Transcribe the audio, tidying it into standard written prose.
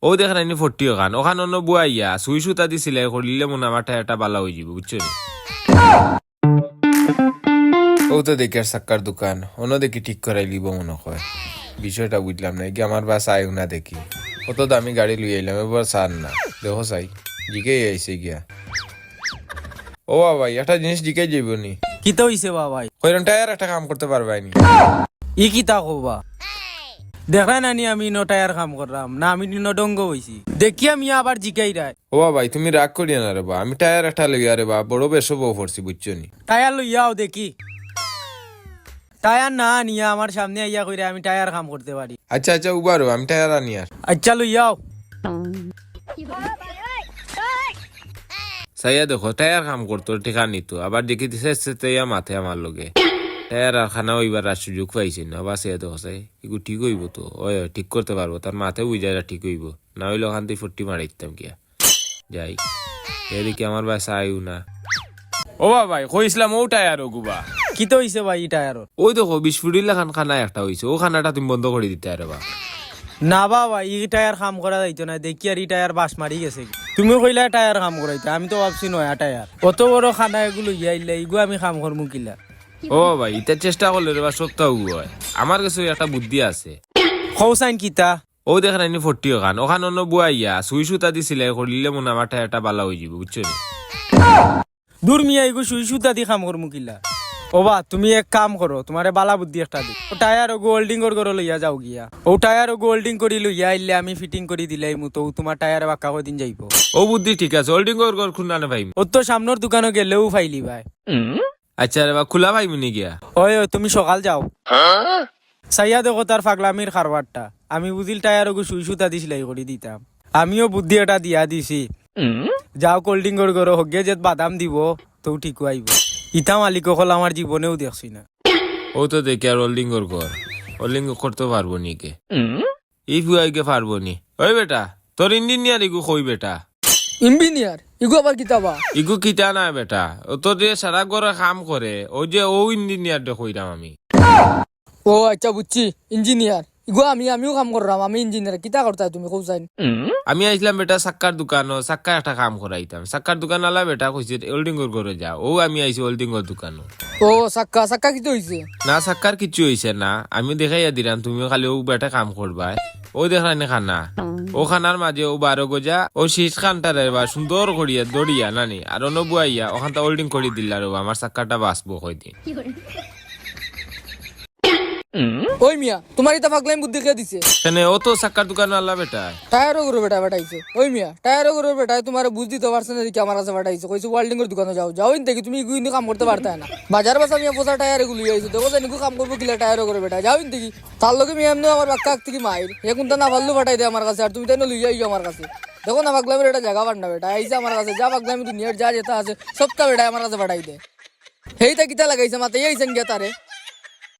ও দেখেন আইনি 40 ওখান ওখান অন্য বুয়াইয়া সুই সুতা দি সিলাই করলে মনে আমার টায়ারটা বালা হয়ে যাবে বুঝছো নি? ও তো দেখি আর সাক্কার দোকান অন্য দেখি ঠিক করাই লিব মনে হয়। বিষয়টা বুঝলাম না কি আমার বাস আয়ু না দেখি কত দামি গাড়ি লুই আইলাম এবার সার না দেখো চাই জিকে আইসে গিয়া। ও বাবা একটা জিনিস জিকে যাইব নি কিতা হইছে বাবাই কইরন টায়ার একটা কাম করতে পারবাইনি ই কিতা কবা দেখা নানি আমি ন টায়ার কাম করলাম না আমি ন ডঙ্গ হইছি দেখি আমি আবার জিকাই রায় ও ভাই তুমি রাগ করিয়া না রে বা আমি টায়ার একটা লইয়া রে বা বড় বেশো বউ পড়ছি বুঝছো নি? টায়ার লইয়াও দেখি টায়ার না নিয়া আমার সামনে আইয়া কইরা আমি টায়ার কাম করতে পারি। আচ্ছা আচ্ছা উবারো আমি টায়ার আনি আর আচ্ছা লইয়াও সাইয়া দেখো টায়ার কাম করতো ঠিকা নিত আবার দেখি দিছে তেয়া মাথে আমার লগে টায়ার আর খানা ওইবার আর সুযোগ পাইছি না আবার সাইয়া দেখো সাই এগু ঠিক হইব তো ওই ঠিক করতে পারবো তার মাথায় বুঝাইরা ঠিক হইব না হইলে ওখান থেকে 40 মারাইতাম গিয়া যাই এদিকে আমার বাসা আইউ না। ও ভাই কইছিলাম ও টায়ার ও গুবা কিতা হইছে ভাই ই টায়ার ওই দেখো 20 ফুটির লাখান খানা একটা হইছে ও খানাটা তুমি বন্ধ করে দিতে আরে বা না বাবা ই টায়ার কাম করা যাইতো না দেখি আর ই টায়ার বাস মারি গেছে তুমি কইলা টায়ার কাম করাইতে আমি তো ভাবছি নয়া টায়ার অত বড় খানা এগুলো ইয়াইলে ইগু আমি কাম করমু কিলা। ও ভাই এটা চেষ্টা করলে রে বা সপ্তাহ হয় আমার কাছে একটা বুদ্ধি আছে। কৌসাইন কিতা ও দেখেন আইনি 40 ওখান ওখান অন্য বুয়াইয়া সুই সুতা দি সিলাই করলে মনে আমার টায়ারটা বালা হয়ে যাবে বুঝছো নি? দূর মিয়া ইগু সুই সুতা দি কাম করমু কিলা। ওবা তুমি এক কাম করো তোমারে বালা বুদ্ধি একটা দি ও টায়ার ও গোল্ডিং করে লইয়া যাও গিয়া ও টায়ার ও গোল্ডিং করি লইয়া আইলে আমি ফিটিং করি দিলাই মু তো তোমার টায়ার বাক্কা কদিন যাইবো। ও বুদ্ধি ঠিক আছে হোল্ডিং কর খুলনা না ভাই ও তো সামনের দোকানে গেলেও ফাইলি ভাই। আচ্ছা রে বা খোলা ভাই মুনি গিয়া ওই তুমি সকাল যাও সাইয়া দেখো তার পাগলামির খারবারটা আমি বুঝিল টায়ার ওগু সুই সুতা দি সিলাই করে দিতাম আমিও বুদ্ধি এটা দিয়া দিছি যাও কোল্ডিং করো হগে যে বাদাম দিব তো ঠিক আইব ইতা মালিক হল আমার জীবনেও দেখছি না। ও তো দেখি আর হোল্ডিং কর হোল্ডিং করতে পারবো নি কে এই বুয়াইকে পারবো নি ওই বেটা তোর ইঞ্জিনিয়ার ইগু কই বেটা ইঞ্জিনিয়ার ইগো আবার কিতাবা ইগু কিতা না বেটা ও তো যে সারা ঘরে কাম করে ও যে ও ইঞ্জিনিয়ার দে কইরাম আমি। ও আচ্ছা বুঝছি ইঞ্জিনিয়ার ইগো আমিও কাম করলাম আমি ইঞ্জিনিয়ার কিতা করতা তুমি কৌসাইন আমি আইছিলাম বেটা সাক্কার দোকান সাক্কা একটা কাম করাইতাম সাক্কার দোকান আলা বেটা কইছে হোল্ডিং করে যা ও আমি আইছি হোল্ডিং দোকান ও সাক্কা কিতো হইছে না সাক্কার কিছু হইছে না আমি দেখাইয়া দিলাম তুমিও খালি ও বেটা কাম করবা ও দেখানি খানা ও খানার মাঝে ও 12 গজা ও শীষ খানটারে বা সুন্দর করিয়া দড়িয়া নানি আর নবুয়াইয়া ওখানটা হোল্ডিং করে দিলা রে আমার সাক্কারটা বাঁচবো কয়দিন। ওই মিয়া তোমার ইতা পাগলামি বুদ্ধি কে দিছে কেন ও তো সাক্কার দোকান আলা বেটা টায়ারও করো বেটা বেটাইছে ওই মিয়া টায়ারও করো বেটা তোমার বুদ্ধি তো পারছে না দেখি আমার কাছে বেটাইছে কইছে ওয়েল্ডিং এর দোকানে যাও দেখি তুমি ইগুইনি কাম করতে পারতা না বাজার বাসা মিয়া পোসা টায়ার এগুলো আইছে দেখো জানি কাম করবো কিলা টায়ারও করে বেটা যাও দেখি তার লগে মিয়া এমনি আমার বাক্কা থেকে মাইর এখন তো না ভাল্লু বাটাই দে আমার কাছে আর তুমি তাই না লইয়া আইও আমার কাছে দেখো না পাগলামির এটা জায়গা পার না বেটা আইছে আমার কাছে যা পাগলামি দুনিয়ার যা যেটা আছে সবটা বেটা আমার কাছে বাটাই দে হেইটা কিতা লাগাইছে মাতে আইছেন গিয়া তারে